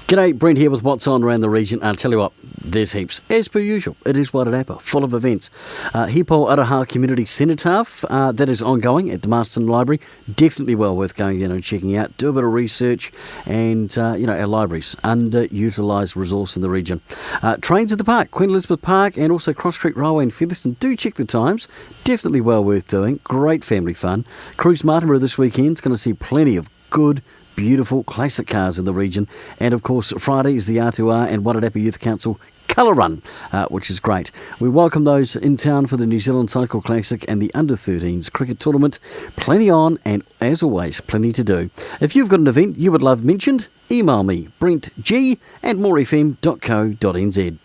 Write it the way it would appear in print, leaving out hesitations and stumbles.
G'day, Brent here with what's on around the region. I'll tell you what, there's heaps. As per usual, it is Wairarapa, full of events. Hipo Araha Community Cenotaph, that is ongoing at the Marston Library. Definitely well worth going in and checking out. Do a bit of research and, our libraries, underutilised resource in the region. Trains at the park, Queen Elizabeth Park and also Cross Street Railway in Featherston. Do check the times. Definitely well worth doing. Great family fun. Cruise Martinborough this weekend is going to see plenty of good, beautiful classic cars in the region. And of course, Friday is the R2R and Wairarapa Youth Council Colour Run, which is great. We welcome those in town for the New Zealand Cycle Classic and the Under-13s Cricket Tournament. Plenty on and, as always, plenty to do. If you've got an event you would love mentioned, email me, brentg@morefm.co.nz.